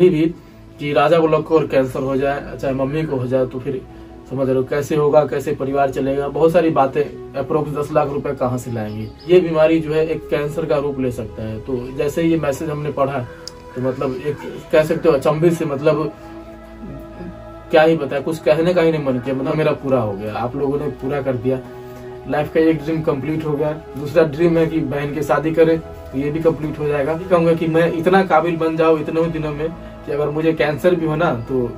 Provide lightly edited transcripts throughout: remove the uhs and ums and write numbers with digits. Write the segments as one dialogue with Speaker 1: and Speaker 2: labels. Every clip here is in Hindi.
Speaker 1: भी कि राजा को लग को और कैंसर हो जाए, चाहे मम्मी को हो जाए, तो फिर समझ रहे हो कैसे होगा, कैसे परिवार चलेगा। बहुत सारी बातें, अप्रोक्स 10 लाख रुपए कहाँ से लाएंगे। ये बीमारी जो है एक कैंसर का रूप ले सकता है। तो जैसे ये मैसेज हमने पढ़ा तो मतलब एक कह सकते हो अचंभित से, मतलब क्या ही बताया, कुछ कहने का ही नहीं मन किया। मतलब मेरा पूरा हो गया, आप लोगों ने पूरा कर दिया। लाइफ का एक ड्रीम कंप्लीट हो गया। दूसरा ड्रीम है कि बहन की शादी करे, तो ये भी कंप्लीट हो जाएगा। कहूंगा कि मैं इतना काबिल बन जाऊं इतने दिनों में कि अगर मुझे कैंसर भी हो ना तो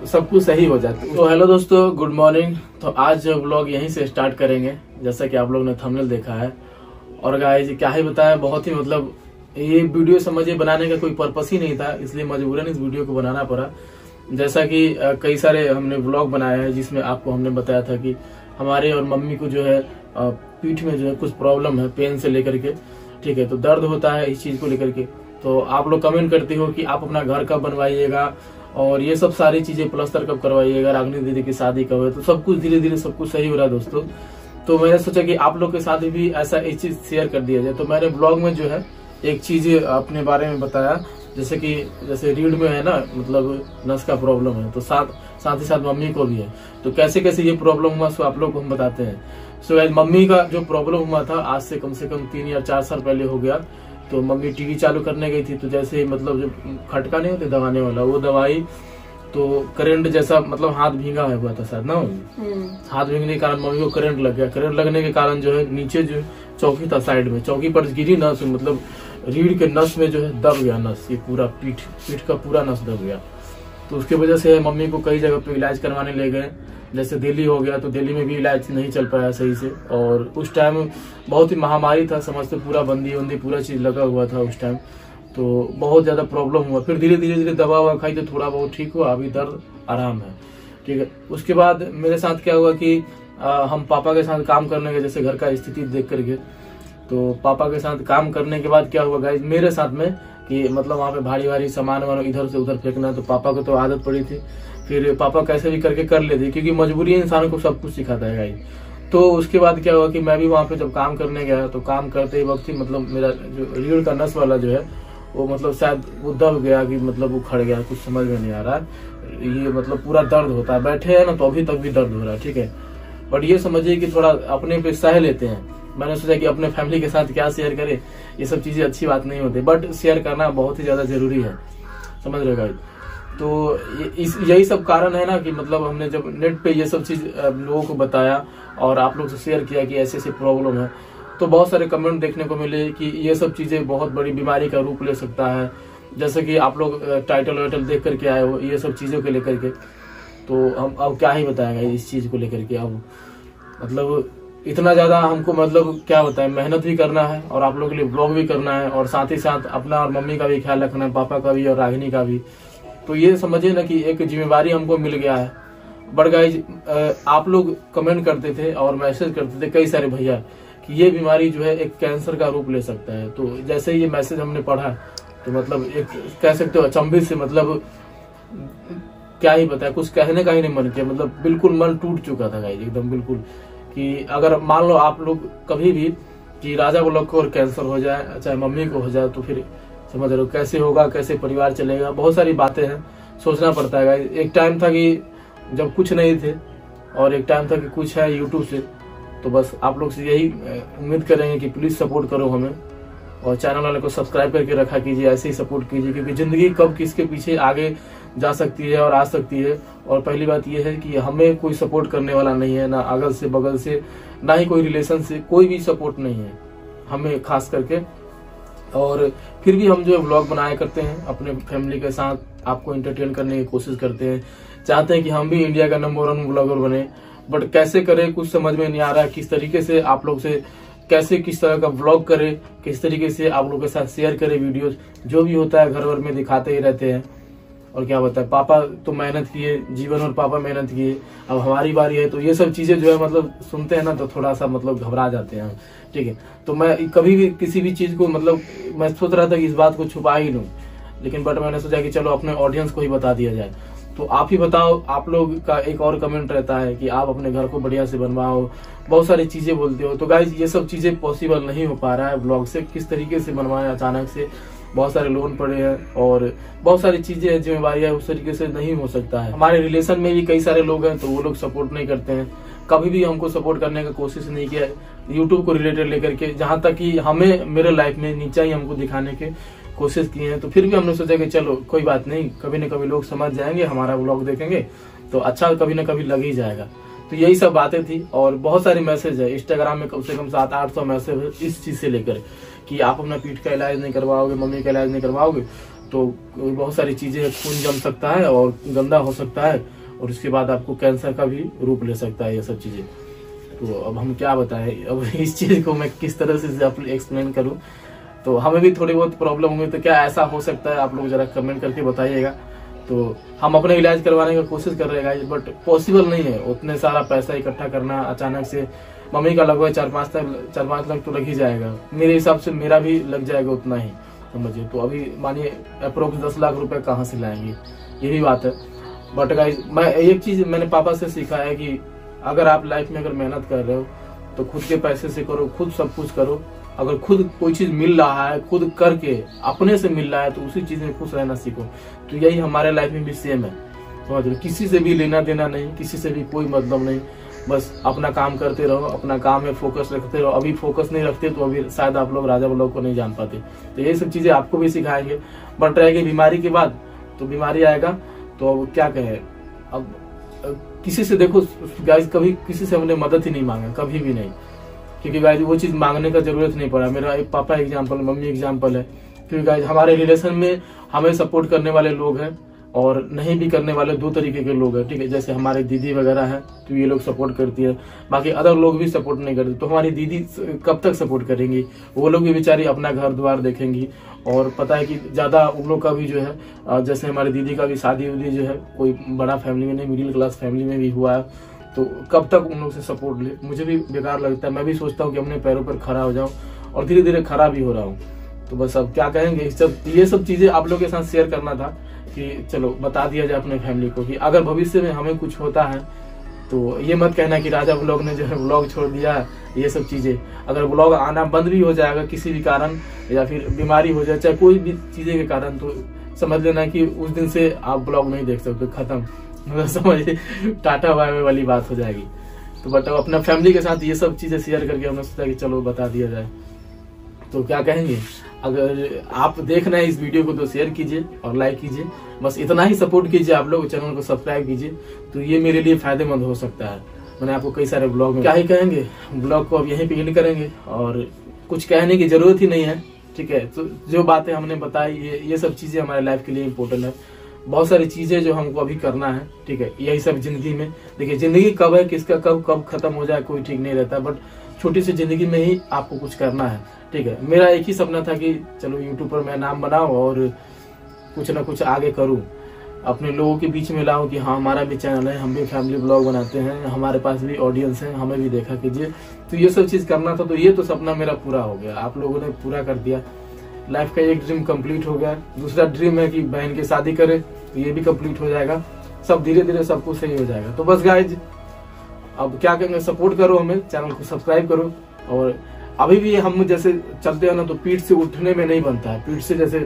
Speaker 1: सब कुछ सही हो जाता है। तो हेलो दोस्तों, गुड मॉर्निंग। तो आज व्लॉग यहीं से स्टार्ट करेंगे, जैसा कि आप लोगों ने थंबनेल देखा है। और गाइस क्या ही बताया, बहुत ही मतलब ये वीडियो समझिए बनाने का कोई पर्पस ही नहीं था, इसलिए मजबूरन इस वीडियो को बनाना पड़ा। जैसा कि कई सारे हमने व्लॉग बनाए हैं जिसमें आपको हमने बताया था कि हमारे और मम्मी को जो है पीठ में जो है कुछ प्रॉब्लम है, पेन से लेकर के, ठीक है, तो दर्द होता है इस चीज को लेकर के। तो आप लोग कमेंट करते हो कि आप अपना घर कब बनवाइएगा और ये सब सारी चीजें, प्लस्तर कब करवाइएगा, रागनी दीदी की शादी कब है। तो सब कुछ धीरे धीरे सब कुछ सही हो रहा है दोस्तों। तो मैंने सोचा कि आप लोग के साथ भी ऐसा एक चीज शेयर कर दिया जाए। तो मैंने ब्लॉग में जो है एक चीज अपने बारे में बताया, जैसे रीढ़ में है ना, मतलब नस का प्रॉब्लम है, तो साथ ही साथ मम्मी को भी है। तो कैसे कैसे ये प्रॉब्लम हुआ सो आप लोग को हम बताते हैं। सो गाइस, मम्मी का जो प्रॉब्लम हुआ था आज से कम 3 या 4 साल पहले हो गया। तो मम्मी टीवी चालू करने गई थी, तो जैसे मतलब जो खटका नहीं होते दबाने वाला, वो दवाई तो करंट जैसा, मतलब हाथ भींगा हुआ था शायद ना, हाथ भींगने के कारण मम्मी को करंट लग गया। करंट लगने के कारण जो है नीचे जो चौकी था साइड में, चौकी पर गिरी नस, मतलब रीढ़ के नस में जो है दब गया नस, ये पूरा पीठ का पूरा नस दब गया। तो उसकी वजह से मम्मी को कई जगह पे इलाज करवाने ले गए। जैसे दिल्ली हो गया, तो दिल्ली में भी इलाज नहीं चल पाया सही से। और उस टाइम बहुत ही महामारी था, समझते पूरा बंदी पूरा चीज लगा हुआ था उस टाइम। तो बहुत ज्यादा प्रॉब्लम हुआ। फिर धीरे धीरे दवा हुआ खाई तो थोड़ा बहुत ठीक हुआ, अभी दर्द आराम है, ठीक है। उसके बाद मेरे साथ क्या हुआ कि हम पापा के साथ काम करने के, जैसे घर का स्थिति देख करके, तो पापा के साथ काम करने के बाद क्या हुआ गाइस मेरे साथ में कि मतलब वहाँ पे भारी सामान वान इधर से उधर फेंकना, तो पापा को तो आदत पड़ी थी। फिर पापा कैसे भी करके कर लेते, क्योंकि मजबूरी इंसान को सब कुछ सिखाता है गाइस। तो उसके बाद क्या हुआ कि मैं भी वहाँ पे जब काम करने गया, तो काम करते ही वक्त ही मतलब मेरा जो रीढ़ का नस वाला जो है वो मतलब शायद वो दब गया, कि मतलब उखड़ गया, कुछ समझ में नहीं आ रहा है। ये मतलब पूरा दर्द होता है, बैठे हैं ना तो अभी तक भी दर्द हो रहा है, ठीक है। बट ये समझिए कि थोड़ा अपने पे सह लेते हैं। मैंने सोचा कि अपने फैमिली के साथ क्या शेयर करें, ये सब चीजें अच्छी बात नहीं होती, बट शेयर करना बहुत ही ज्यादा जरूरी है, समझ रहे गाइस। तो यही सब कारण है ना कि मतलब हमने जब नेट पे ये सब चीज लोगों को बताया और आप लोग से शेयर किया कि ऐसे प्रॉब्लम है, तो बहुत सारे कमेंट देखने को मिले कि ये सब चीजें बहुत बड़ी बीमारी का रूप ले सकता है। जैसे कि आप लोग टाइटल वाइटल देख करके आए हो ये सब चीजों को लेकर के, तो हम अब क्या ही बताएंगे इस चीज को लेकर के। अब मतलब इतना ज्यादा हमको मतलब क्या बताएं, मेहनत भी करना है और आप लोगों के लिए ब्लॉग भी करना है, और साथ ही साथ अपना और मम्मी का भी ख्याल रखना है, पापा का भी और रागिनी का भी। तो ये समझिए ना कि एक जिम्मेवारी हमको मिल गया है। बट गाइज आप लोग कमेंट करते थे और मैसेज करते थे कई सारे भैया कि ये बीमारी जो है एक कैंसर का रूप ले सकता है। तो जैसे ये मैसेज हमने पढ़ा तो मतलब एक कह सकते हो अचंभित से, मतलब क्या ही बताया, कुछ कहने का ही नहीं मन किया। मतलब बिल्कुल मन टूट चुका था गाइज एकदम, बिल्कुल, कि अगर मान लो आप लोग कभी भी कि राजा को लग को और कैंसर हो जाए, चाहे मम्मी को हो जाए, तो फिर समझ रहे हो कैसे होगा, कैसे परिवार चलेगा। बहुत सारी बातें हैं, सोचना पड़ता है गाइस। एक टाइम था कि जब कुछ नहीं थे और एक टाइम था कि कुछ है यूट्यूब से। तो बस आप लोग से यही उम्मीद करेंगे कि प्लीज सपोर्ट करो हमें, और चैनल वाले को सब्सक्राइब करके रखा कीजिए, ऐसे ही सपोर्ट कीजिए, क्योंकि जिंदगी कब किसके पीछे आगे जा सकती है और आ सकती है। और पहली बात यह है कि हमें कोई सपोर्ट करने वाला नहीं है, ना अगल से बगल से, ना ही कोई रिलेशन से, कोई भी सपोर्ट नहीं है हमें खास करके। और फिर भी हम जो व्लॉग बनाया करते हैं अपने फैमिली के साथ, आपको एंटरटेन करने की कोशिश करते हैं, चाहते हैं कि हम भी इंडिया का नंबर 1 ब्लॉगर बने। बट कैसे करें कुछ समझ में नहीं आ रहा है, किस तरीके से आप लोग से कैसे किस तरह का व्लॉग करे, किस तरीके से आप लोगों के साथ शेयर करे वीडियोस। जो भी होता है घर वर में दिखाते ही रहते हैं। और क्या बताए, पापा तो मेहनत किए जीवन और पापा मेहनत किए, अब हमारी बारी है। तो ये सब चीजें जो है मतलब सुनते हैं ना तो थोड़ा सा मतलब घबरा जाते हैं, ठीक है। तो मैं कभी भी किसी भी चीज को मतलब मैं सोच रहा था कि इस बात को छुपा ही लूं, लेकिन बट मैंने सोचा कि चलो अपने ऑडियंस को ही बता दिया जाए। तो आप ही बताओ, आप लोग का एक और कमेंट रहता है कि आप अपने घर को बढ़िया से बनवाओ, बहुत सारी चीजें बोलते हो। तो गाइज ये सब चीजें पॉसिबल नहीं हो पा रहा है ब्लॉग से, किस तरीके से बनवाएं अचानक से, बहुत सारे लोन पड़े हैं और बहुत सारी चीजें हैं, जिम्मेवारियां उस तरीके से नहीं हो सकता है। हमारे रिलेशन में भी कई सारे लोग हैं तो वो लोग सपोर्ट नहीं करते हैं, कभी भी हमको सपोर्ट करने का कोशिश नहीं किया यूट्यूब को रिलेटेड लेकर के, जहां तक कि हमें मेरे लाइफ में नीचा ही हमको दिखाने के कोशिश की है। तो फिर भी हमने सोचा कि चलो कोई बात नहीं, कभी न कभी लोग समझ जाएंगे, हमारा व्लॉग देखेंगे तो अच्छा कभी न कभी लग ही जाएगा। तो यही सब बातें थी और बहुत सारे मैसेज है इंस्टाग्राम में, कम से कम 700-800 मैसेज है इस चीज से लेकर कि आप अपना पीठ का इलाज नहीं करवाओगे, मम्मी का इलाज नहीं करवाओगे तो बहुत सारी चीजें, खून जम सकता है और गंदा हो सकता है और उसके बाद आपको कैंसर का भी रूप ले सकता है ये सब चीजें। तो अब हम क्या बताएं, अब इस चीज को मैं किस तरह से एक्सप्लेन करूं। तो हमें भी थोड़ी बहुत प्रॉब्लम होंगी, तो क्या ऐसा हो सकता है आप लोग जरा कमेंट करके बताइएगा। तो हम अपने इलाज करवाने की कोशिश कर रहे हैं बट पॉसिबल नहीं है उतने सारा पैसा इकट्ठा करना अचानक से। मम्मी का लगभग 4-5 लाख तो लग ही जाएगा, मेरे हिसाब से मेरा भी लग जाएगा उतना ही, समझिए। तो अभी मानिए अप्रोक्स 10 लाख रुपए कहाँ से लाएंगे, यही बात है। बट गाइस मैं एक चीज मैंने पापा से सीखा है कि अगर आप लाइफ में अगर मेहनत कर रहे हो तो खुद के पैसे से करो, खुद सब कुछ करो। अगर खुद कोई चीज मिल रहा है, खुद करके अपने से मिल रहा है तो उसी चीज में खुश रहना सीखो। तो यही हमारे लाइफ में भी सेम है, समझ लो। किसी से भी लेना देना नहीं, किसी से भी कोई मतलब नहीं, बस अपना काम करते रहो, अपना काम में फोकस रखते रहो। अभी फोकस नहीं रखते तो अभी शायद आप लोग राजा व्लॉग को नहीं जान पाते। तो ये सब चीजें आपको भी सिखाएंगे। बट रहेगी बीमारी के बाद, तो बीमारी आएगा तो अब क्या कहे। अब किसी से देखो गाइस, कभी किसी से हमने मदद ही नहीं मांगा, कभी भी नहीं, क्योंकि गाइस वो चीज मांगने का जरूरत नहीं पड़ा। मेरा एक पापा एग्जाम्पल, मम्मी एग्जाम्पल है। क्योंकि गाइस हमारे रिलेशन में हमें सपोर्ट करने वाले लोग हैं और नहीं भी करने वाले, दो तरीके के लोग हैं, ठीक है। जैसे हमारी दीदी वगैरह है तो ये लोग सपोर्ट करती है, बाकी अदर लोग भी सपोर्ट नहीं करते। तो हमारी दीदी कब तक सपोर्ट करेंगी, वो लोग भी बेचारी अपना घर द्वार देखेंगी। और पता है कि ज्यादा उन लोग का भी जो है, जैसे हमारी दीदी का भी शादी उदी जो है कोई बड़ा फैमिली में नहीं, मिडिल क्लास फैमिली में भी हुआ है। तो कब तक उन लोग से सपोर्ट ले, मुझे भी बेकार लगता है। मैं भी सोचता हूँ कि अपने पैरों पर खड़ा हो जाऊं और धीरे धीरे खड़ा भी हो रहा हूँ। तो बस अब क्या कहेंगे, ये सब चीजें आप लोग के साथ शेयर करना था कि चलो बता दिया जाए अपने फैमिली को कि अगर भविष्य में हमें कुछ होता है तो ये मत कहना कि राजा व्लॉग ने जो है व्लॉग छोड़ दिया। ये सब चीजें अगर व्लॉग आना बंद भी हो जाएगा किसी भी कारण, या फिर बीमारी हो जाए, चाहे कोई भी चीजें के कारण, तो समझ लेना कि उस दिन से आप व्लॉग नहीं देख सकते, खत्म, मतलब समझिए टाटा बाय बाय वाली बात हो जाएगी। तो बट अपना फैमिली के साथ ये सब चीजें शेयर करके हमने सोचा कि चलो बता दिया जाए। तो क्या कहेंगे, अगर आप देख रहे हैं इस वीडियो को तो शेयर कीजिए और लाइक कीजिए, बस इतना ही सपोर्ट कीजिए। आप लोग चैनल को सब्सक्राइब कीजिए, तो ये मेरे लिए फायदेमंद हो सकता है। मैंने आपको कई सारे ब्लॉग में क्या ही कहेंगे, ब्लॉग को अब यहीं पे एंड करेंगे और कुछ कहने की जरूरत ही नहीं है, ठीक है। तो जो बातें हमने बताई ये सब चीजें हमारे लाइफ के लिए इम्पोर्टेंट है। बहुत सारी चीजें जो हमको अभी करना है, ठीक है। यही सब जिंदगी में, देखिए जिंदगी कब है, किसका कब खत्म हो जाए कोई ठीक नहीं रहता, बट छोटी सी जिंदगी में ही आपको कुछ करना है, ठीक है। मेरा एक ही सपना था कि चलो यूट्यूब पर मैं नाम बनाऊं और कुछ ना कुछ आगे करूं, अपने लोगों के बीच में लाऊं कि हाँ हमारा भी चैनल है, हम भी फैमिली ब्लॉग बनाते हैं, हमारे पास भी ऑडियंस है, हमें भी देखा कीजिए। तो ये सब चीज करना था, तो ये तो सपना मेरा पूरा हो गया, आप लोगों ने पूरा कर दिया। लाइफ का एक ड्रीम कंप्लीट हो गया। दूसरा ड्रीम है कि बहन की शादी करे, तो ये भी कंप्लीट हो जाएगा। सब धीरे धीरे सब कुछ सही हो जाएगा। तो बस गाइज अब क्या करेंगे, सपोर्ट करो हमें, चैनल को सब्सक्राइब करो। और अभी भी हम जैसे चलते हैं ना तो पीठ से उठने में नहीं बनता है। पीठ से जैसे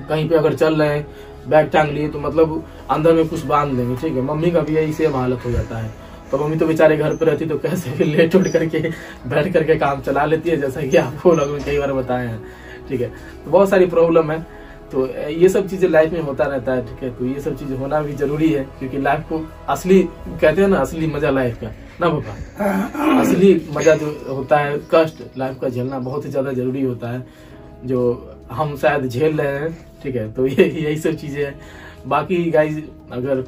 Speaker 1: कहीं पे अगर चल रहे हैं, बैग टांग लिए तो मतलब अंदर में कुछ बांध लेंगे, ठीक है। मम्मी का भी यही सेम हालत हो जाता है। तो मम्मी तो बेचारे घर पे रहती तो कैसे भी लेट उठ करके बैठ करके काम चला लेती है, जैसा कि आपको लोगों ने कई बार बताए हैं, ठीक है। तो बहुत सारी प्रॉब्लम है, तो ये सब चीजें लाइफ में होता रहता है, ठीक है। तो ये सब चीजें होना भी जरूरी है, क्योंकि लाइफ को असली कहते हैं ना, असली मजा लाइफ का ना पापा, असली मजा जो होता है, कष्ट लाइफ का झेलना बहुत ही ज्यादा जरूरी होता है, जो हम शायद झेल रहे हैं, ठीक है। तो यही सब चीजें हैं। बाकी गाइज अगर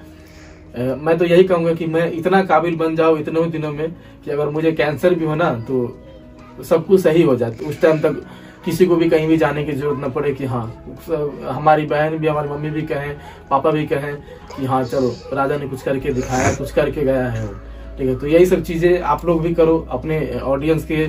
Speaker 1: मैं तो यही कहूंगा कि मैं इतना काबिल बन जाऊं इतने दिनों में कि अगर मुझे कैंसर भी हो ना तो सब कुछ सही हो जाए, तो उस टाइम तक किसी को भी कहीं भी जाने की जरूरत न पड़े कि हाँ, हमारी बहन भी, हमारी मम्मी भी कहें, पापा भी कहें कि हाँ चलो राजा ने कुछ करके दिखाया, कुछ करके गया है वो, ठीक है। तो यही सब चीजें आप लोग भी करो, अपने ऑडियंस के,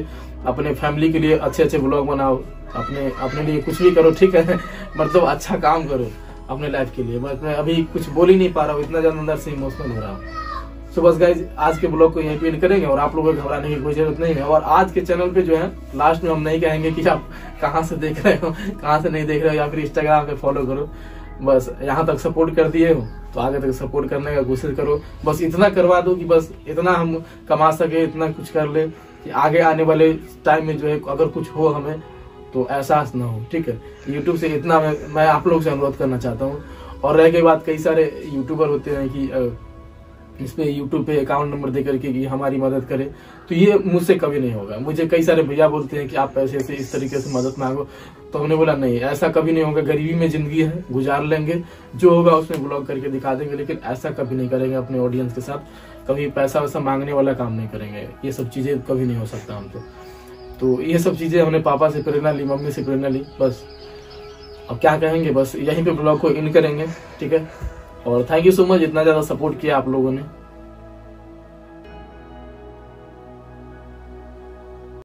Speaker 1: अपने फैमिली के लिए अच्छे अच्छे ब्लॉग बनाओ, अपने लिए कुछ भी करो, ठीक है। मतलब अच्छा काम करो अपने लाइफ के लिए। मैं अभी कुछ बोल ही नहीं पा रहा हूँ, इतना ज्यादा अंदर से इमोशनल हो रहा हूँ। सो बस गाइज आज के ब्लॉग को यहीं पे एंड करेंगे और आप लोगों को घबराने की कोई जरूरत नहीं है। और आज के चैनल पे जो है लास्ट में हम नहीं कहेंगे कि आप कहाँ से देख रहे हो, कहाँ से नहीं देख रहे हो, या फिर इंस्टाग्राम पे फॉलो करो। बस यहाँ तक सपोर्ट कर दिए हो तो आगे तक सपोर्ट करने का कोशिश करो। बस इतना करवा दो कि बस इतना हम कमा सके, इतना कुछ कर ले कि आगे आने वाले टाइम में जो है अगर कुछ हो हमें तो एहसास ना हो। ठीक है, यूट्यूब से इतना मैं आप लोग से अनुरोध करना चाहता हूँ। और रह गई बात, कई सारे यूट्यूबर होते हैं कि इस पे यूट्यूब पे अकाउंट नंबर दे करके कि हमारी मदद करे, तो ये मुझसे कभी नहीं होगा। मुझे कई सारे भैया बोलते हैं कि आप पैसे से इस तरीके से मदद मांगो, तो हमने बोला नहीं, ऐसा कभी नहीं होगा। गरीबी में जिंदगी है, गुजार लेंगे, जो होगा उसमें ब्लॉग करके दिखा देंगे, लेकिन ऐसा कभी नहीं करेंगे अपने ऑडियंस के साथ। कभी पैसा वैसा मांगने वाला काम नहीं करेंगे, ये सब चीजें कभी नहीं हो सकता हम तो ये सब चीजें हमने पापा से प्रेरणा ली, मम्मी से प्रेरणा ली। बस अब क्या कहेंगे, बस यहीं पे ब्लॉग को इन करेंगे। ठीक है, और थैंक यू सो मच, इतना ज्यादा सपोर्ट किया आप लोगों ने।